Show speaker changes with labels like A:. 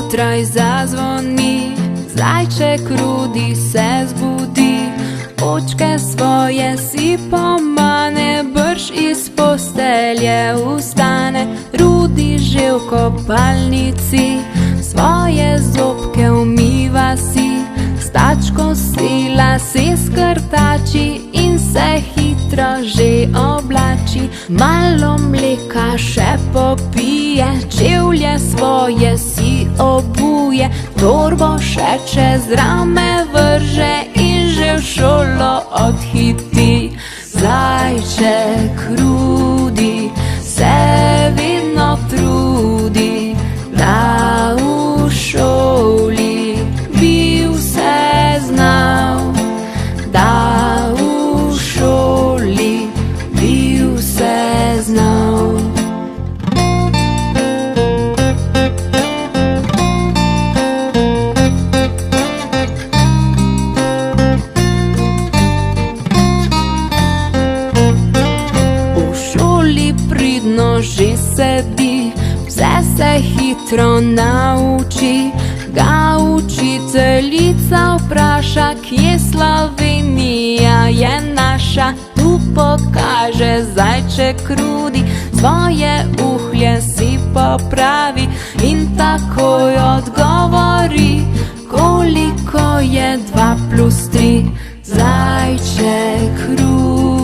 A: zjutraj zazvoni, zajček Rudi se zbudi, očke svoje si pomane, brž iz postelje vstane. Rudi že v kopalnici svoje zobke umiva si, s tačko si lase skrtači in se hitro že oblači. Malo mleka še popije, čevlje svoje si obuje, torbo še čez rame vrže in že v šolo odhiti. Zajček Rudi se vedno trudi, da v šoli bi vse znal, da v šoli bi vse znal. Pridno že sedi, vse se hitro nauči, ga učiteljica vpraša, kje Slovenija je naša. Tu pokaže zajček Rudi, svoje uhlje si popravi in takoj odgovori, koliko je 2 + 3. Zajček Rudi